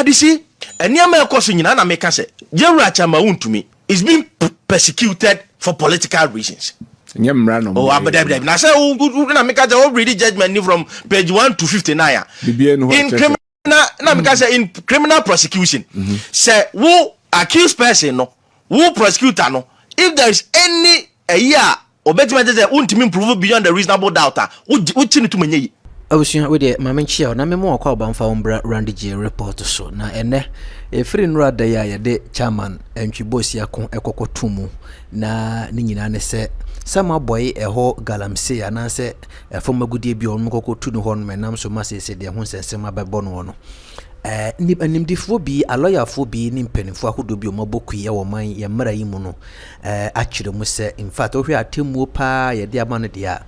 But you see, and near my cousin, I make us say, Jewra Chama Wontumi is being persecuted for political reasons. Oh, but I say, oh, make us already judgment from page 1 to 59. In criminal prosecution, say, who accused person, no, who prosecutor, no, if there is any a year or better, Wontumi prove beyond a reasonable doubt, what you need to mean. Obusia we de mama nchia na memo akwa obamfa ombra Randy report so na ene efiri nra da ya de chairman entwibosi akon ekokotumu na ni nyina ne se sama boy eho galamse ya na se efoma gudie bi on kokotu no hon menam so masese de ho sensem abebo no no nimdifo bi aloyafo bi ni mpanifo ahodo bi omaboku ye wo man ye mra yi mu no akire mu se in fact ohwe atemu pa ye de amane de a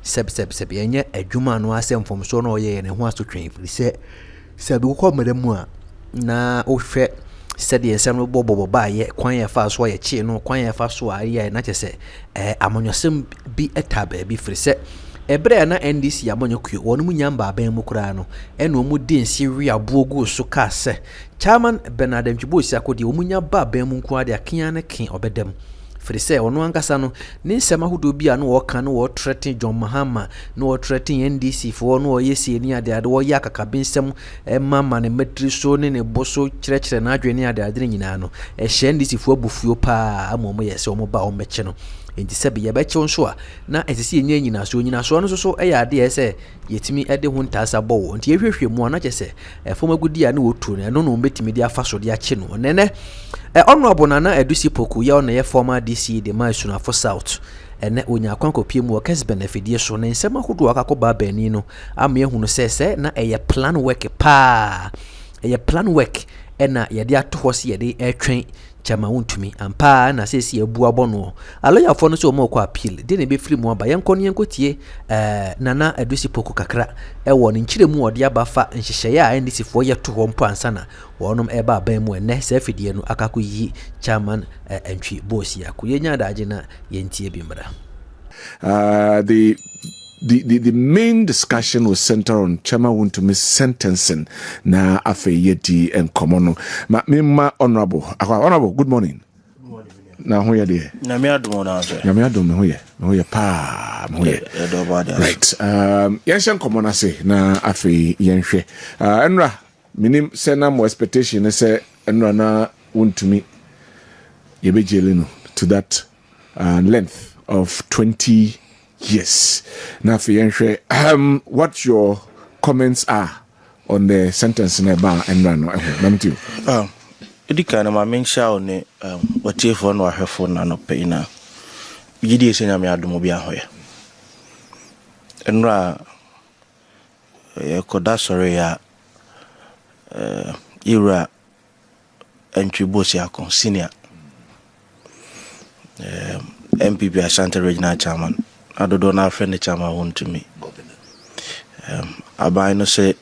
seb yenye adwuma no asem fom so no ye ne ho asotwen firi se bi ko madamu a na ohwe se de ensem no bobo ba ye kwan ye fa so ye chi no kwan ye fa so a ye na chese amanyosem bi etabe bi firi se ebre na NDC amonyokuo wonu munyamba aban mu kura no eno mu de nsi wi abogu so ka se chairman Bernard Ntwibosi akodi omunya ba aban mu nko ade akia ne kin obedem firi se ono ankasa no ne nsema hodo bi a no wo kan no wo threaten John Mahama no wo threaten NDC fo no wo yesi ni ade ade wo yakaka bensem mama ne metri so ne boso kyerɛkyerɛ na adwene ade ade nyina no hye NDC fo abufuo pa amomo yesi omo ba ommeche no enti sebe ye beche nso a na esisi enye nyina so no so eya ade ese yetimi ede ho ntasa bowo enti ehwehwe mu na kyese foma gudi a na wotu no no betimi de afa so de ache no nene honorable Nana Edusi Poku ya na ye former DC de Maisuna for South ene onya kwanko pie mu okes benefit so na nsema hodo akakoba bani no am ye hunu sese na eye plan work pa eye plan work ena ye de atoho se ye de etwen chama Wontumi ampa na sesi ebu abono aloya fo no so mo kwa appeal de na be free mu aba yenko ne yenkotie Nana Edusi Poku kakra ewo ne nkire mu ode abafa nhyehyeye a NDC fo ye to ho mpo ansana wonom eba aban mu ene se fidie no akakoyi chairman Ntwibosi akoyenya daje na yentie bi mra. The main discussion was centered on Chairman Wontumi's sentencing na afeyeti and komono. Ma honorable, good morning. Good morning. Na ho ye de. Na me adom na so. Na me adom me ho ye pa, me ho ye. Right. Yenshan komono say na afey yenhwe. Enra minim say na more expectation say enra na Wontumi ye be jailino to that length of 20 years. Now, what your comments are on the sentence in about and run? It kind of my main show on what if one were her phone and not pay now. You did say I'm automobile here. And Koda sorry, Ira Ntwibosi senior MPP Ashanti Regional Chairman. I don't know friend the chairman Wontumi. I no say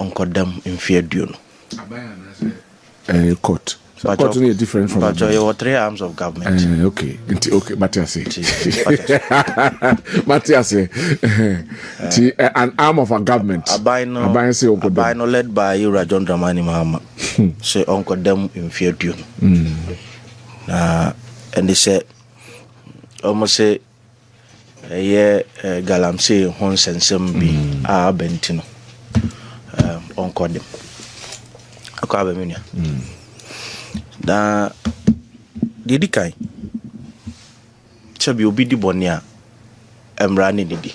uncle them in fear due. Court. Court is different from. But you have 3 arms of government. Okay, Matthias. Matthias, an arm of a government. I no led by you, John Dramani Mahama. Say uncle them in fear due. And they said, almost say. Galamse hon sensem bi a bentino onko dem akwa bemia da didi kai chabi obi di bonia emra ni didi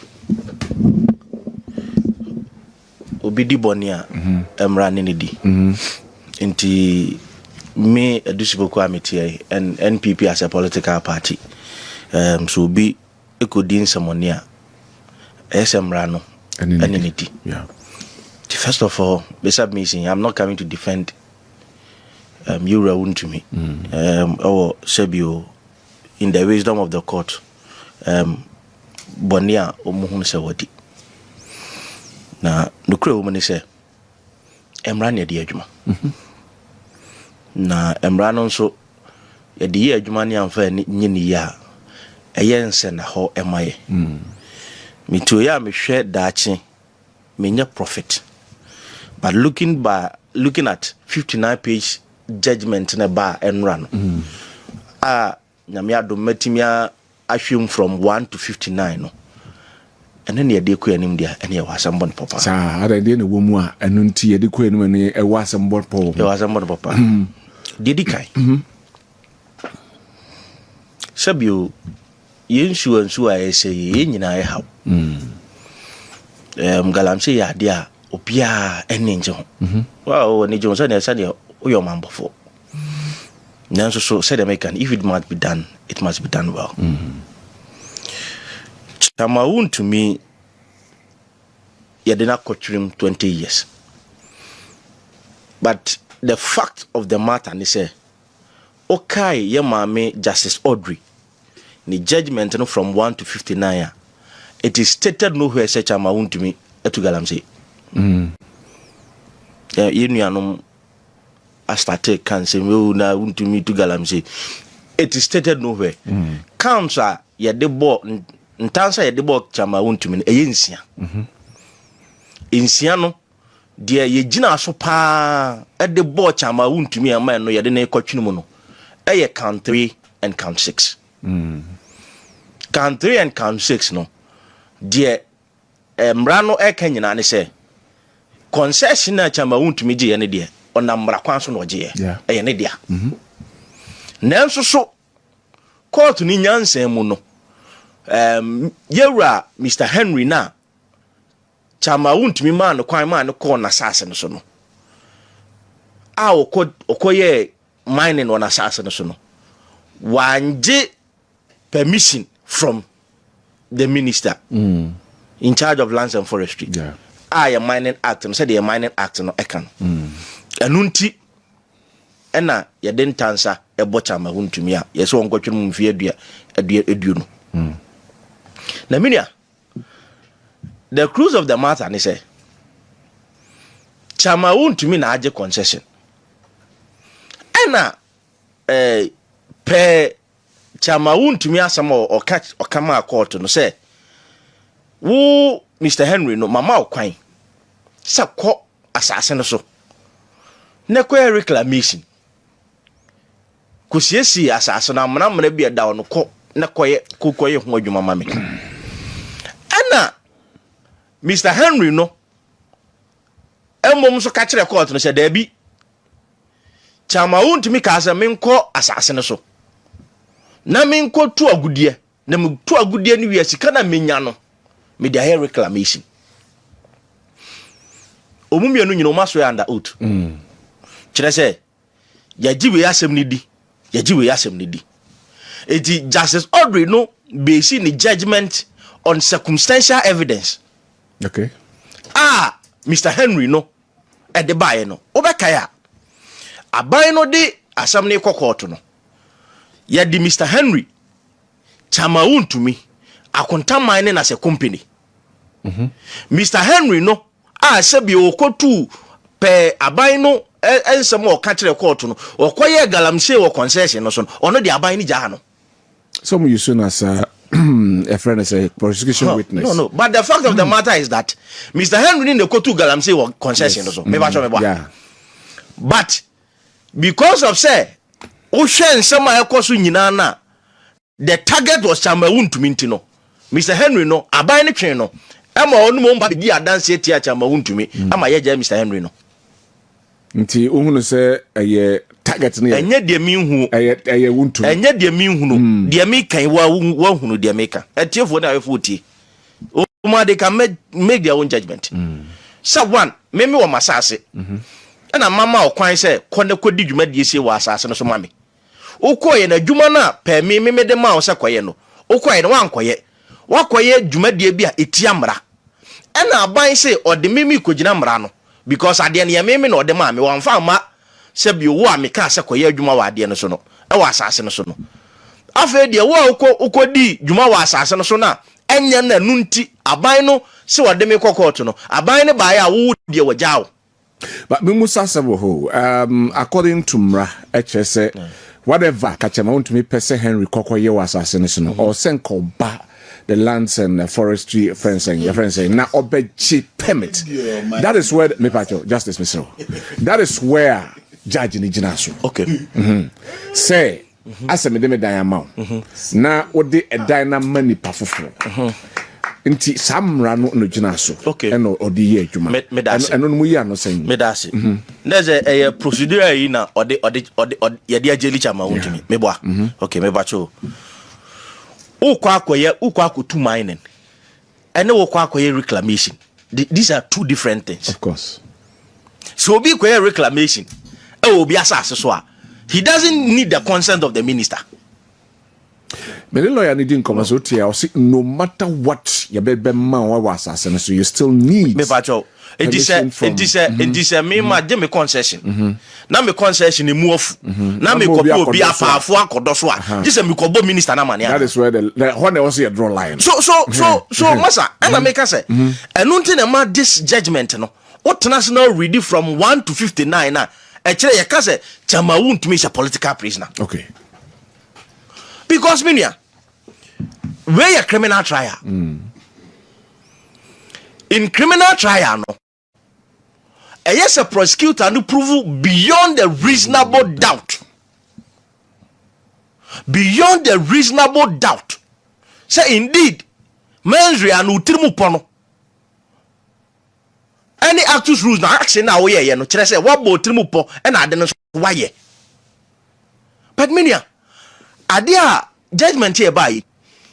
obi di bonia emra ni didi nti me Edusi Poku ameti and NPP as a political party so be Ekudin Samonia Esemrano Enity. Yeah. First of all, beside me saying I'm not coming to defend you Wontumi. Or Sebio in the wisdom of the court. Bonia Omuhun Sawati. Na Nukre woman say Emrani di Ejuma. Na Emrano so di Ejumani amfa nyini ya. Ayense na ho emaye me to ya me hwe dachi me nya profit but looking looking at 59-page judgment in a bar and run. Nyamia do metimia assume from 1 to 59 no. And then ye ku anim dia and ye wasambon papa. Sa ada dia ne womu a enu nti ye de ku anim ne e wasambon papa. E wasambon papa. Didi kai. Sabio ye nsu a ye say ye nyina ye haw. Galamse ya dia opia enenje ho. Wow, ni jonsa na say oyo mambofo. Nanso so said American, if it must be done, it must be done well. Wontumi yadena coaching 20 years. But the fact of the matter is say okay, ye mame Justice Audrey ni judgment no from 1 to 59. It is stated nowhere say Wontumi etu galamsey. Yenuanom I started cancer na Wontumi to galamsey. It is stated nowhere. Council ya debo ntansa ya debo Wontumi e yensia. Insia no de ye gina so pa e debo Wontumi ama no ya de na ekotwenu mu no. E count 3 and count 6. Count 3 and count 6 no. De mrano e kanyina ne se concession na Wontumi je ye ne de onamra kwanso no je ye. E ne dia. Nanso so court ni nyansen mu no yewra Mr. Henry na Wontumi man kwan man ko na sase no so no a okoye mining on sase no so no wanje permission from the minister in charge of lands and forestry. A mining act no said the mining act no ekan enunti ena ye den tansa e bocha Wontumi a ye so nkotwe mu mfie adua no na minia the cruise of the matter ni say Wontumi na age concession ena pe Wontumi asama o kama court no say wo Mr. Henry no mama okwan sakọ asase no so ne kwa reclamation kusiesi asase na amana bia da no ko ne koye ho adwuma mame ana Mr. Henry no emom so ka kire court no se da bi Wontumi ka asa menko asase no so na menko tu agudie na me tu agudie ni wi asika na menya no me dia hair reclamation omumienu nyino maso ya under oath kire se yajiwe asem ni di eti Justice Audrey no base ni judgment on circumstantial evidence. Okay. Mr. Henry no e de bae no obekaya aban no de asam ne kokoto no ya di Mr. Henry Wontumi akonta mine na se company. Mr. Henry no sebi okotu pe aban no ensem o ka kire court no okoye galamsey o concession no so ono de aban ni ja no. Some you soon as a friend as a prosecution witness. No. But the fact of the matter is that Mr. Henry in the kotu galamsey o concession no so. Yeah. But because of say Ocean sama ekoso nyina na the target was Wontumi ntino. Mr. Henry no aban ni twen no ama onu mo mba di adanse etia Wontumi ama ye Mr. Henry no nti ohunu se eye target ne enye de mi hu eye Wontumi enye de mi hu no de mi kan wa hunu de mi kan etiefo na afo ti o ma they can make their own judgment. So one me wo masase na mama okwan se kone kodi dwuma die sie wa asase no so mame ukoye na dwuma na pe me de ma wo se koye no ukoye no wankoye wakoye dwuma die bia etia mra na aban se ode mimi kogina mra no because ade na mimi na ode ma me wamfa ma se bi wo a me ka se koye dwuma wa ade no so no e wa asase no so no afa de wo ukodi dwuma wa asase no so na enya na nunti aban no se ode me kokoto no aban ne ba ya wo de wajawo. But according to Mra HSA, whatever Wontumi pese Henry Kokoye was assassination or Senko ba the lands and forestry fencing. Your friend saying now obechi permit. That is where Justice Mr. That is where Judge Nijinasu. Okay. Say as a medeme diamond. Na odi a dynamani pafufo. Inti samra no Jinasu. Okay. And odi ye juma. And no muya no saying. Medasi. There's a procedure in or yadia jeli chama Wontumi. Meboa. Okay, mebacho. Ukwa kutu mining. And no ukwa reclamation. These are two different things. Of course. So be reclamation. He doesn't need the consent of the minister. Many lawyer needing commerciality. I'll say no matter what your baby man was assassin, so you still need. It is a me concession. Now me concession move. Now me kobo be a powerful kodoswa. Just a me kobo minister na man. That is where the when there was a draw line. So masa, and I make us say, and nothing about this judgment no. What national read from 1 to 59 now. Actually, you can say Chama Wontumi is a political prisoner. Okay. Because Minia, where a criminal trial. In criminal trial, no. Yes, a prosecutor to prove beyond the reasonable doubt. Beyond the reasonable doubt. Say indeed, mensri anu trimu pono. Any actus rules na action na we ye no kire say what bo trimu po e na ade no why ye. But Minia, adia judgment here by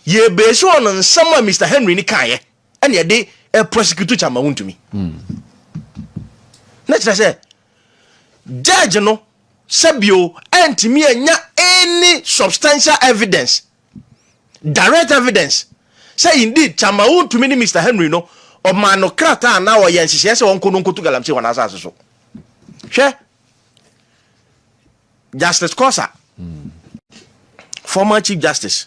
ye based on some Mr. Henry ni kan ye. And ye de a prosecutor Chama Wontumi. Let's say, judge no sabio antimi anya any substantial evidence, direct evidence. Say indeed Chama Wontumi ni Mr. Henry no or manokrata na o yen sisi se won ko nko to galamse wana asase so. Hwe Justice Kosa, former Chief Justice,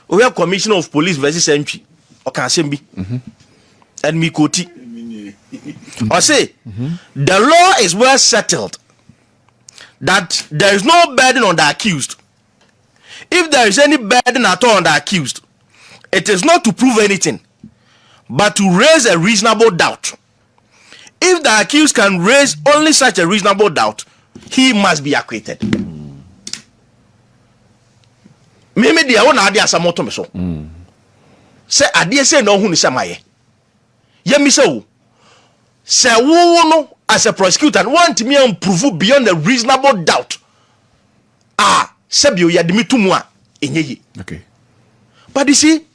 we are Commissioner of Police versus Entry. Okasembi and Mikoti. I say the law is well settled that there is no burden on the accused. If there is any burden at all on the accused, it is not to prove anything, but to raise a reasonable doubt. If the accused can raise only such a reasonable doubt, he must be acquitted. Mimi dia wona ade asamoto me so. Say adie say no hu ni samaye. Ye mi say wo. Say wo no as a prosecutor want me to prove beyond a reasonable doubt. Ah, sebio ya dimi tumu a enye. Okay. But you see,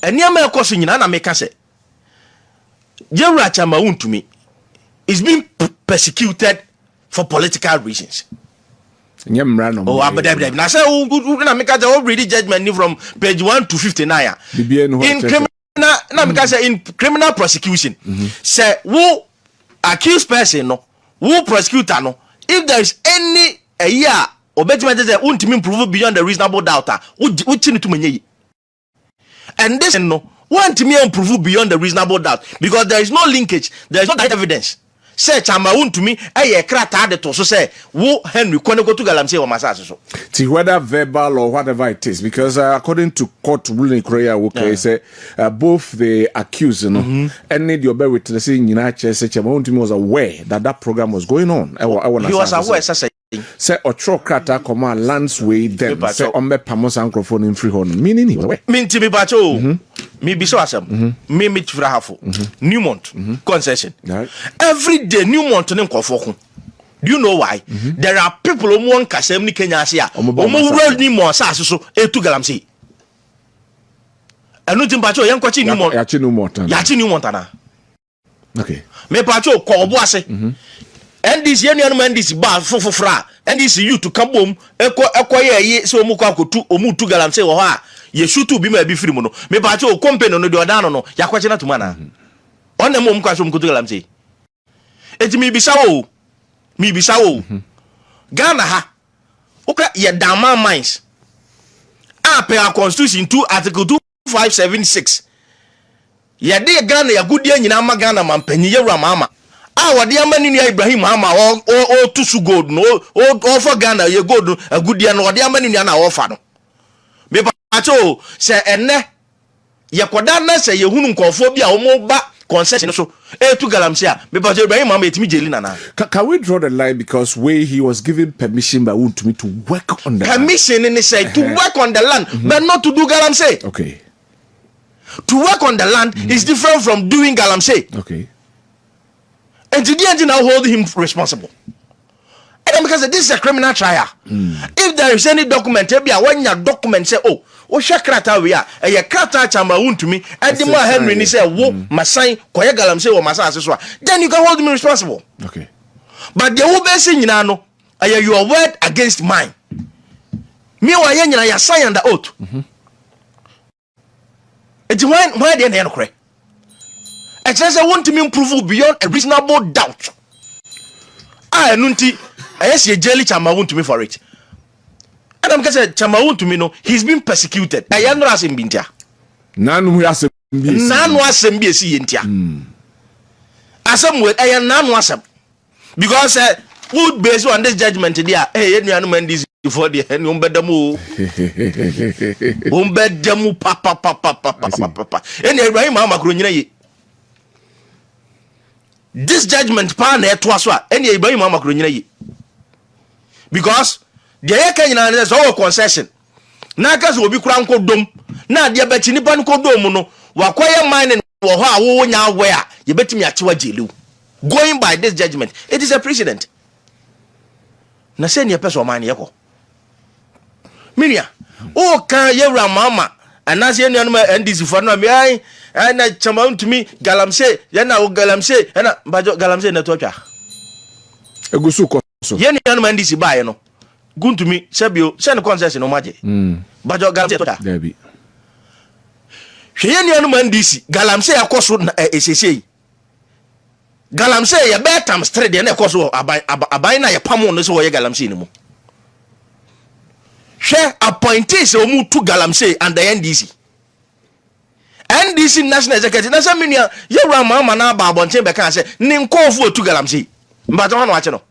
eniama ekoso nyina na meka say Jewra Chama Wontumi is being persecuted for political reasons. Oh, abadabda. Na say na make us read judgment from page 1 to 59. In criminal na make us in criminal prosecution. Say who accused person no, who prosecutor no, if there is any year obejiment say Wontumi prove beyond the reasonable doubt, which need to menye. And this no want me to prove beyond the reasonable doubt because there is no linkage, there is no direct evidence. Say Chama Wontumi eye krata de to so say wo Henry Kwane go to galamse o masase so. See whether verbal or whatever it is, because according to court ruling Korea okay say both the accused and the other witness nyina che say Chama Wontumi was aware that that program was going on. He was aware say otro krata command lands way then say ombe pamos microphone in free horn meaning he was aware. Minti mi bacho me be so asem me mitfra hafo Newmont concession every day Newmont ne nkofo. Do you know why? There are people who want kasem ni Kenya ase a omo world ni mo asase so etu galamse enu tim bacho yen kwachi Newmont ya chi Newmont na okay me bacho ko obo ase NDC NDC ba fofofra NDC youth kabom eko ye se omu kwa kotu omu tu galamse wo ha ye shutu bi ma bi firi mu no me ba che o company no de odano no yakwache na tuma na onne mo kwa so mu kotu galamse eti mi bisa wo Ghana ha oka ye dama mines a per constitution 2 article 2576 ye de Ghana ya gudie nyina ma Ghana mampanyi ye Mahama wadi amani ni Ibrahim Mahama o tusu gold no o for Ghana ye gold agudie no wadi amani ni na offer no me acho se enne yekoda na se yehunu nkofo bi a omo ba concession so to galamsey a me ba Ibrahim Mahama etimi jeli nana. Can we draw the line because way he was given permission by Wontumi to work on the permission in say to work on the land but not to do galamsey. Okay. To work on the land is different from doing galamsey. Okay. And the DNG now hold him responsible. And because this is a criminal trial. If there is any document, when your document say, oh shakrata we are a krata chamba Wontumi and the more Henry ni say wo masai koye galamsey wo masa aseswa, then you can hold me responsible. Okay. But the who be saying no your word against mine. Me wa ye nyina ya sign under oath. It's why the end correct. It says I want to improve beyond a reasonable doubt. I nunti yes ye jelly chamba Wontumi for it. And I'm saying chamba Wontumi no he's been persecuted. I am not asking bintia. Nanu asem BC yentia. Asem word I am nanu asem. Because would based on this judgment there hey any man this before the any umbedamu papa any Ibrahim Mahama kro nyina ye. This judgment pa na eto aso a any Ibrahim Mahama kro nyina ye. Because the Ayeka nyina na so concession na aka so obi kura nkodom na de beti nipa nkodom no wakoye mine wo ho a wo nya we a ye betimi achewa jelu. Going by this judgment it is a precedent. Na say ne person man yeko minia o kan yewra mama anase enu anu NDC for no me ai na chama Wontumi galamsey ye na o galamsey na bajo galamsey na to twa egusu ko so ye ne anu NDC bae no Wontumi sebio se ne concession no maje bajo galamsey to twa Dabi hwe ye ne anu NDC galamsey akoso na esesei galamsey ye betam straight de na akoso abai na ye pamo no so ye galamsey ni mu hwe appointee se omu tu galamsey and the NDC national executive na saminia yewra Mahama na ba abonten be kan se ni nkofo tu galamsey mbato hono ache no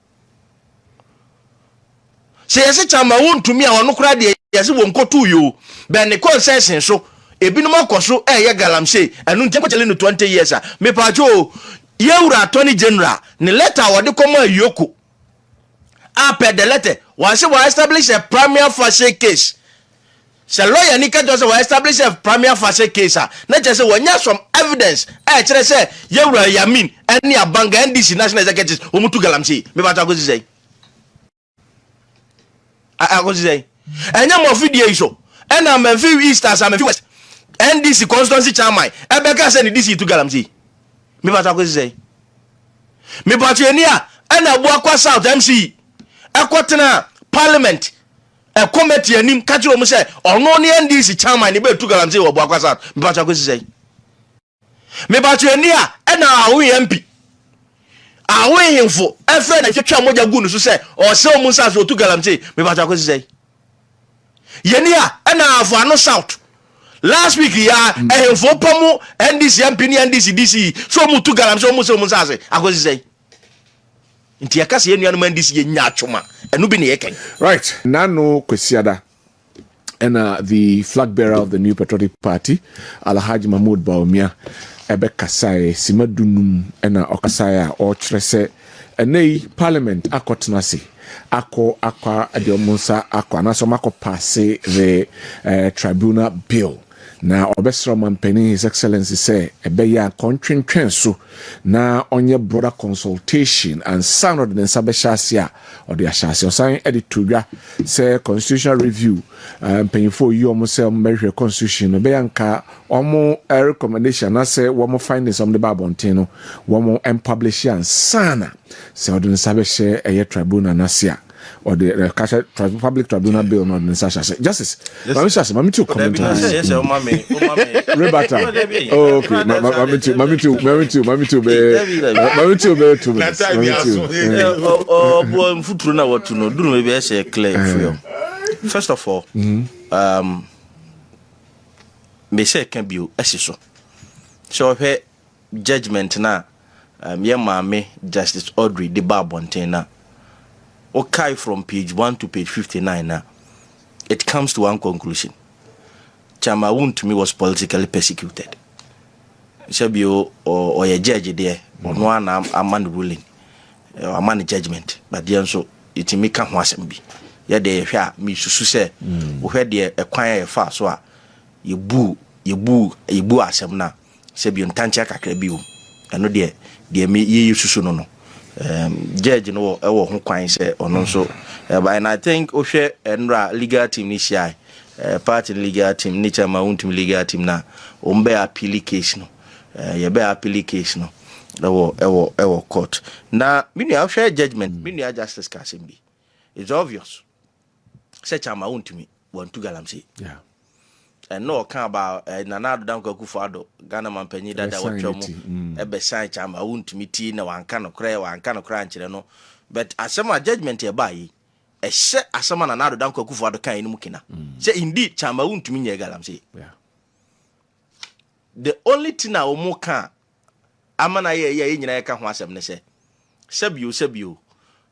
se yesi chama Wontumi a ono kura de yesi wo nkotu yo be ne concession so ebinum akoso ye galamsey anu ntempo chele no 20 years a me pa jo yewra attorney general ne letter wode komo ayoko per the letter was establish a premier facie case. So lawyer nika just establish a premier facie case. Not just when you have some evidence. Chere say yewra yamin any abanga NDC national executive omutu galamsey. Me ba ta go say. I go say. Enya mo video iso. And am few easters am few west. NDC constituency chairman. Ebeka say NDC to galamsey. Me ba ta go say. Me ba tu enia and abu akwa south MC. Ekwotena parliament committee anim kachiro mo say ono ne NDC chairman ne be tu galamsey wo boakwasa me ba chako sisai me ba tu ani a na awo MP awo himfo efe na twetwa moja gu no so say o se o mu sa so tu galamsey me ba chako sisai yeni a na afo ano south last week ya himfo pomu NDC MP ni NDC DC so mu tu galamsey o mu sa say akosisai nti yakase yenu anu mandisi ye nyachoma enu bi ne yeken right nano kwesiada and the flag bearer of the New Patriotic Party Alhaji Mahmoud Bawumia ebe kasai simadunum ena okasaya o kyerese enei parliament akotnase akwa adiomunsa akwa na so mako pass the tribunal bill na obesro mampeni his excellency say ebeya kontwentwen so na onye broader consultation and sound of the sabeshasia or the ashasia sign editorial say constitutional review penifo you almost say measure constitution ebeya nka omo recommendation na say womo findings on the babontin womo publish and sana say of the sabeshe eye tribunal nasia or the public tribunal bill not in such as justice. Mami too comment. Yes, mami. Rebata. Oh, okay. Mami too. Oh, boy, futuro na what to know. Do maybe I say clear for you. First of all, me say can be so. So her judgment na yeah, mami Justice Audrey the Babontina. Okay, from page 1 to page 59 now, it comes to one conclusion. Chama Wontumi was politically persecuted. Sebio or a judge there, or no one a man ruling, a man judgment, but the answer it make a wasembi. Ya de hwa me susu se wo hwe de ekwan fa so a yebu asem na se bi ntanche kakra bi wo eno de me ye susu no judge no e wo ho kwan se ono so and I think o hwe enra legal team ni shai party legal team ni chama Wontumi legal team na o mbe application no ye be application no e wo court na me nu a hwe judgment me nu a justice ka sem bi. It's obvious. Say Chama Wontumi want to galamsi. Yeah. And no can about Nanado Danko Kufado, Ghana Mampenny that I watch ebe sign Chama Wontumi tea no one can cry, one can crunch, no. But as some judgment hereby, a set as some Nanado Danko Kufado kind mukina. Say indeed Chama Wontumi galamsi. Yeah. The only thing I will can Amana ye in your can was say. Sebio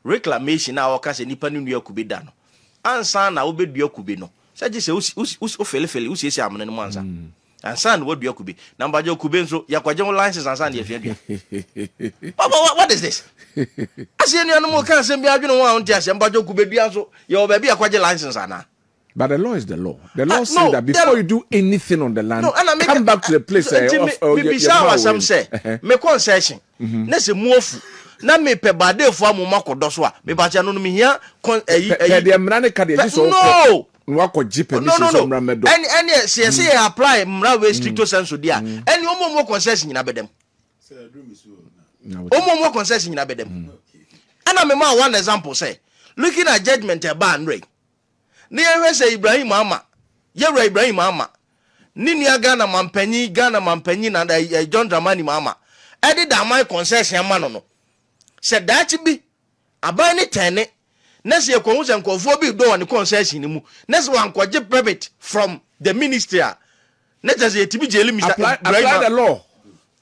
reclamation now okase nipa nu nua kube da no ansa na obedua kube no saje se o fele usiesi amene no ansa ansa na wodua kube na mbaje kube nso yakwaje license ansa na yefia dua what is this ase enu no mo kan se bia adwene ho anti ase mbaje kube dua nso ye obabi yakwaje license ana. But the law is the law. The law says that before you do anything on the land, come back to the place of your say me concession na se muofu na me pe bade fo amoma kodo so a me ba cha no me hia the emrane ka de so no wako jipe ni so mra medo any say apply mra we stricto sense dia any omomo concession nyina bedem omomo concession nyina bedem ana me ma one example say looking at judgment e ban rate ni ehwe say Ibrahim Mahama yewra Ibrahim Mahama ni nua Ghana mampanyi na John Dramani Mahama e dey da my concession ma no said that be abani tene nese ye konwu se nkofo bi do on concession ni mu nese wan kwaje permit from the ministry nese ye tibi jeli Mr. apply the law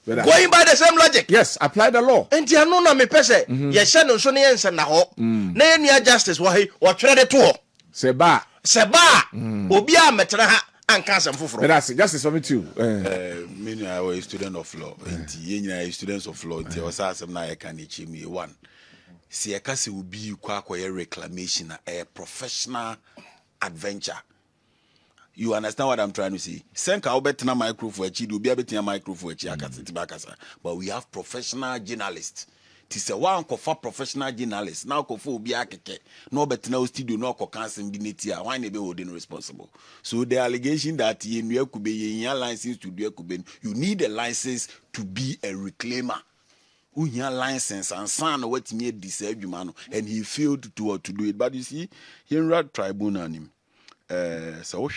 going by the same logic. Yes, apply the law. Enti anu na me pese ye hye no so ne yense na ho na ye nua justice wo he wo twere de to ho seba obi a metre ha anka asem foforo. But that's justice for me too. Me I was a student of law. Enti ye students of law enti was asem na ye kan echi me one. Si ye ka se obi kwa akoye reclamation a professional adventure. You understand what I'm trying to say? Senka obetena microphone echi do obi abetina microphone echi akasa tibakasa. But we have professional journalists. Tis a one for professional journalists. Now for obi akeke. No betena studio no ko cancel bi netia. Why ne be holding responsible? So the allegation that ye nua kube ye license to do kube, you need a license to be a reclaimer. Unya license and son what me deserve you man, and he failed to do it. But you see, here in tribunal him. So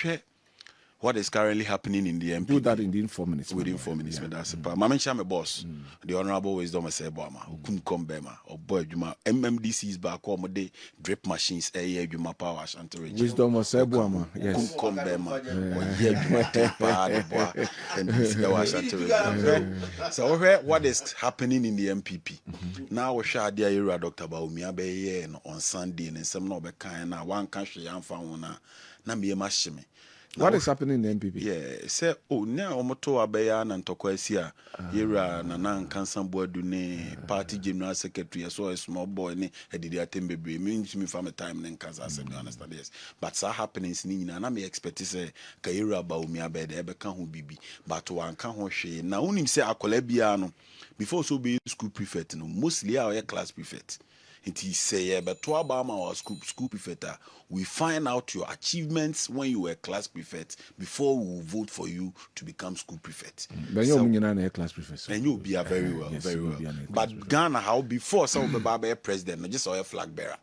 what is currently happening in the MP? Do that in the 4 minutes. Within 4 minutes, that's my boss, the Honorable Wisdom Sebama, couldn't come Bema, or boy, Juma, MMDC is back home day, drip machines, Juma power, Shantarage. Wisdom Sebama, yes. Come Bema, and so what is happening in the MPP? Now we share the area Dr. Baumia on Sunday and some no be kind now one country and found na me mashime. What is happening in the MPP? Yeah, say now omoto abeya na ntokwa sia yera na na nkansan boadu ne party general secretary so a small boy ne edidi atembebre means me from a time ne nkansa asem you understand yes but ça happenings ni nyina na me expect say ka yera ba omi abede e be ka ho bibi but wan ka ho hwe na unim say akola bia no before so be school prefect no mostly our class prefect. It is say, but to our school prefect, we find out your achievements when you were class prefect before we will vote for you to become school prefect. But so, you're class prefect, and you'll be a very well, yes, very well. But Ghana, how before some of the president, not just a flag bearer.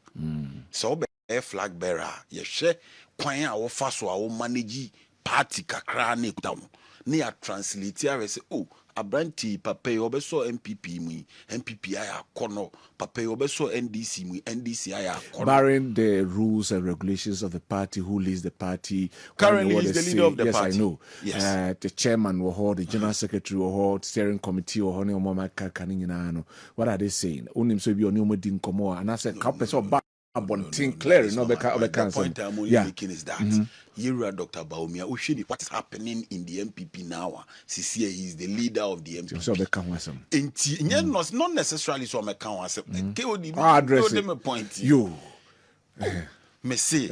So a flag bearer, you share quite our fast or manage party kakrane down. Near translate here say, oh. Abranti papa obeso MPP mu MPP aya kono papa obeso NDC mu NDC aya kono barring the rules and regulations of the party who leads the party currently is the leader of the party. Yes, I know. Yes. The chairman will hold, the general secretary will hold, steering committee will hold. What are they saying? Unim so be on your din komo and I said abontin clear no be The cancel. point I'm only making is that you are Dr. Baumia. What is happening in the MPP now? CCA is the leader of the MPP. So be can wasem. Not necessarily so me can wasem. KOD address me point. You. Me say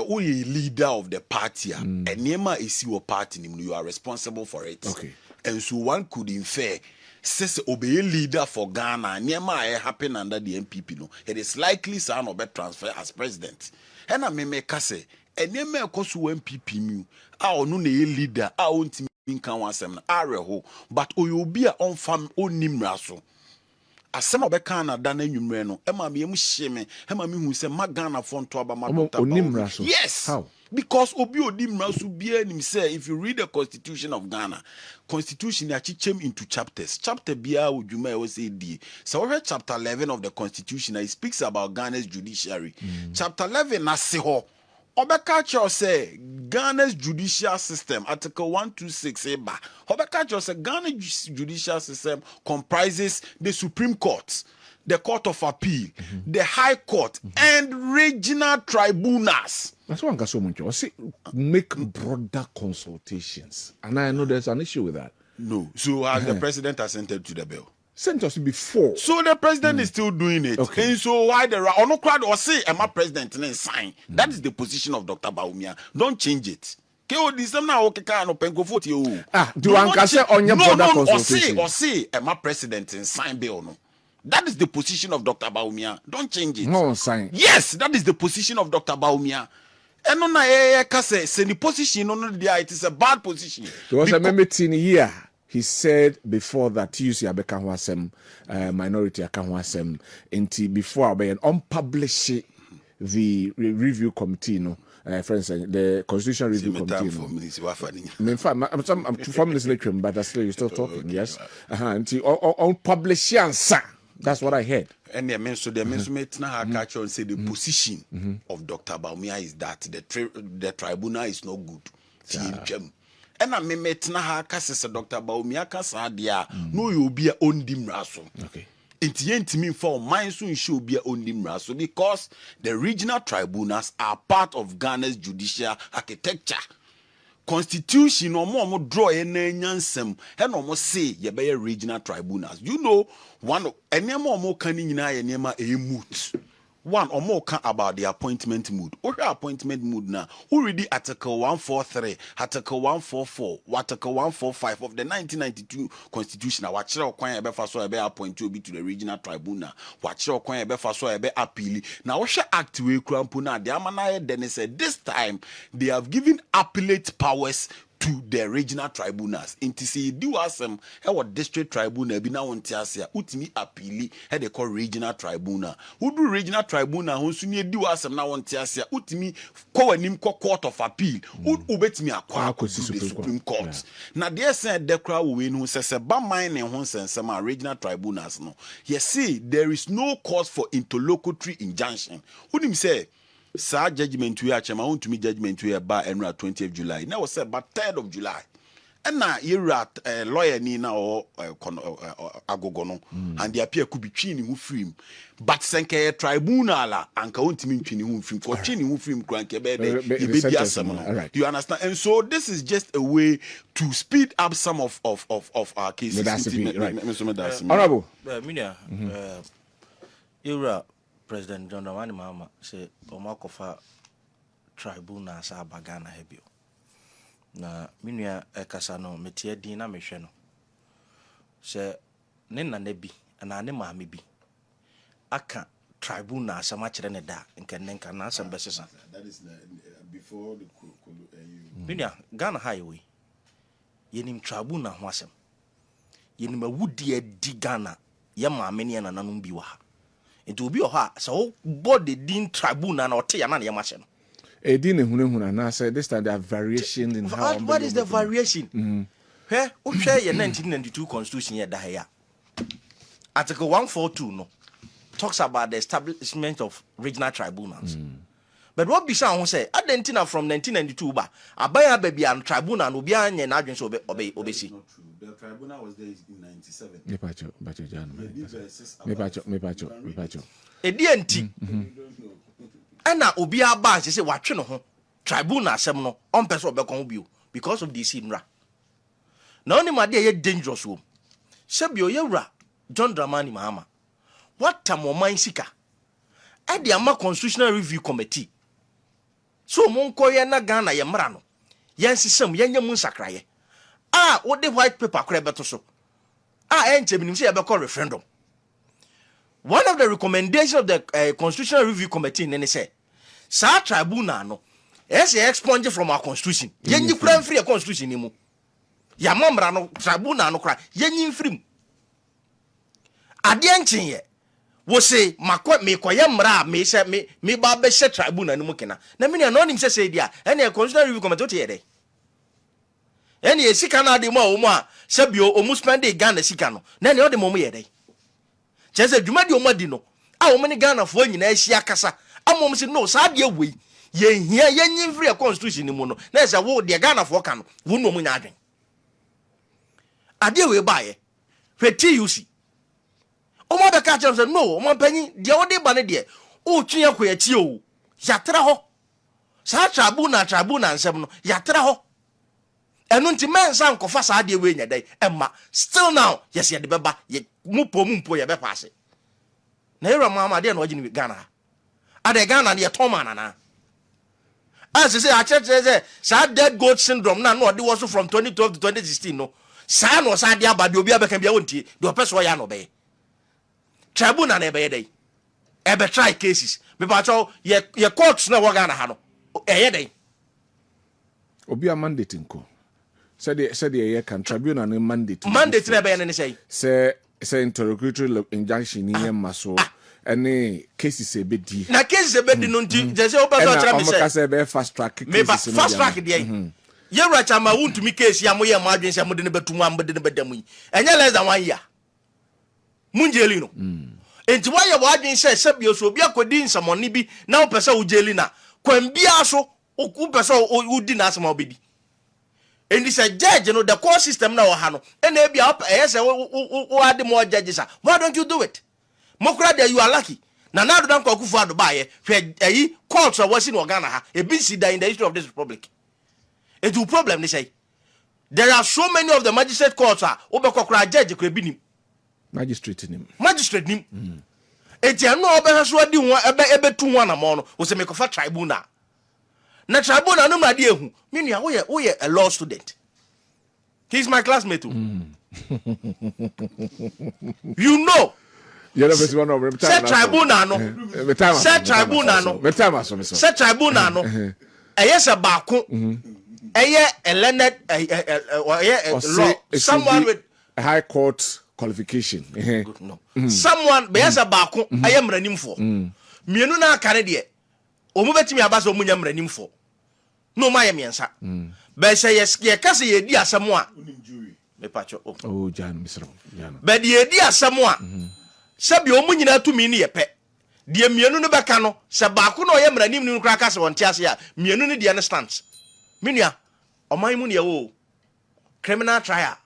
we leader of the party and nema is your party you are responsible for it. Okay. And so one could infer says obey leader for Ghana nema happen under the MPP no. It is likely son of a transfer as president. And I me say enema ekosu MPP mu a onu na leader a ontimi nkan wasem na areho but oyobi a onfam onimra so asem obeka na da na nwumre no ema me hye me ema me hu se magana fonto aba madota onimra so. yes How? because obi onimra so bia nim say if you read the constitution of Ghana constitution ya chichem into chapter bia odwuma e wo say die so we chapter 11 of the constitution it speaks about Ghana's judiciary chapter 11 na se ho Obeka Cho say Ghana's judicial system, Article 126 eba. Obeka Cho say Ghana's judicial system comprises the Supreme Court, the Court of Appeal, the High Court, and regional tribunals. That's one so much. I say make broader consultations, and I know there's an issue with that. No, so has the president assented to the bill? Sent us before. So the president is still doing it. Okay. And so why the no crowd or say am I president and sign? That is the position of Dr. Baumia. Don't change it. Do you say on your broader consultation? Or say am I president and sign bill no? That is the position of Dr. Baumia. Don't change it. No sign. Yes, that is the position of Dr. Baumia. And on Ayeka say the position on the it is a bad position. Because I remember here. He said before that you see abeka wasem minority aka wasem enti before abe unpublish the review committee no for instance the constitution review committee no in fact I'm 4 minutes later but still you still talking yes enti unpublish answer. That's what I heard. And the mensumet na catch on say the position of Dr. Baumia is that the tribunal is not good. And I met na ha kase Dr. Baumia kasa dia no you be on dimraso. Okay. Intimi for mine soon should be on dimraso because the regional tribunals are part of Ghana's judicial architecture. Constitution no more draw any nyansem and almost say ye be regional tribunals. You know one any more can in a moot. One or more about the appointment mood. Or appointment mood now. Who read the Article 143, Article 144, Article 145 of the 1992 Constitution. Watch your coin ever so a appointee to the regional tribunal. Watch your coin ever so a appeal. Now, what shall act we crampuna? The Amana then said this time they have given appellate powers to the regional tribunals. Inti say do asem our district tribunal bi na wonte ase utimi appeal he they call regional tribunal. Who do regional tribunal ho so ne do asem na wonte ase utimi ko wanim ko court of appeal. Who ubetimi akwa the Supreme Court. Yeah. Na there say the crowd we no say ba man ne ho sensem regional tribunals no. You see there is no cause for interlocutory injunction. Who nim say Sir judgment we are Wontumi judgment we ba enra 20th July. Now was said but 3rd of July. And now you at lawyer ni na or agogono and the appear could be chini who film. But senke tribunal and Wontumi chini who film ko chini who film crank be you understand? And so this is just a way to speed up some of our cases. Honorable President John Dramani Mahama say Omakofa tribunal sa bagana hebio. Na minua ekasa no metie din na mehwe no. Se ne na bi na ne maame bi. Aka tribunal sa ma kire ne da nkenenka na asem besesa. That is before the minua Ghana highway. Yenim tribunal ho asem. Yenim awudi adi Ghana ye maame ne na nanum bi wa ha. It will be so body din tribunal na ote ya na ye mache no. Din ehunehuna na say this time there are variations in how. What is the variation? He o hwe ye 1992 constitution ye da ya. Article 142 no talks about the establishment of regional tribunals. But what be say say adentina from 1992 ba abaya ba bia tribunal no bia anye na adwen so obesi. The tribunal was there in 97. Me pacho. Edi anti. na obi aba say watwe no ho tribunal asem no on person obekon ho bio because of this nra na oni ma de ye dangerous wo sebio yewura John Dramani Mahama what tamoman sika e de ama constitutional review committee so monko ye na Ghana ye mra no yen sisem yenye mu nsakraye wo de white paper kora beto so enche binim say ye be call referendum. One of the recommendations of the constitutional review committee ne say sa tribunal no expunge from our constitution yenyi kura free constitution ni mu ya mamra no tribunal no kura yenyi free ade enchin ye wo say makwa me koye mra me se me ba be she tribunal ni mu kena na me na onim say dia ene constitutional review committee o te yede ene ye sika na de mu a wo mu a se bio o mu spend Ghana sika no na ene o de mu yede chese dwuma di o madi no a wo me Ghana fo nyina ahia kasa amom se no sa de we ye hia ye nyin free constitution ni mu no na se wo de Ghana fo ka no wo no mu nya adwen ade we baaye hweti yusi o mo be ka chem se no o mo panyi de wo de ba ne de o twen akoya ti o yatra ho sa tribunal nsem no yatra ho enu nti mensa nkofa sa de we nya dai emma still now yes ye de beba ye mumpo ye be passe na era mama de na ogini Ghana ade Ghana ne ye toma nana as say a church say sa dead goat syndrome na no de was from 2012 to 2016 no sa no sa de abade obi abeka bia wontie de opeso ya no be tribunal na be dey e be try cases me ba cho ye courts na wo Ghana ha no ye dey obi a mandate nko said Ayeka tribunal no mandate na be ne say interlocutory injunction ni maso any cases e bedi na cases e bedi no nti je say oba so try me say be fast track cases me fast track dey ye racha ma Wontumi case ya mo ye mo adwen say mo de ne betumu am de ne bedamu enye less than 1 year munjeli no enti wa ye wo adwen say sebio so obi akodi nsamoni bi na wo pese wo jeli na kwam bia so wo pese wo di na asema obedi. And this a judge, the court system now, Hano, and they be up, yes, who are the more judges. Why don't you do it? Mokrada, you are lucky. Now, don't go for the buyer, where a courts are washing Ghana, a busy in the history of this republic. It's a problem, they say. There are so many of the magistrate courts are Obakokra judge, could be him. Magistrate him. It's a no Obaswadi, ebe 2-1 a mono, was a make of a tribunal. Na tribunal no madie hu me we a law student. He's my classmate too. You know. You know one of them. Tribunal no. Tribunal no. Ayesa baako. A learned law. Someone with a high court qualification. Good, no. Someone beyasa baako ayem ranimfo. Mienu na aka ne de. Omo betimi abasa omunya mranimfo. No my miensa. But say yes, ye kase ye di asamo a. Me pacho. Oh, Jan Misro. But ye di asamo a. Sabi omu nyina tumi ni ye pe. Die mienu no beka no, se baako no ye mranim ni kra kase won tiase a, mienu ni de understands. Minia, oman mu ne wo. Criminal trial.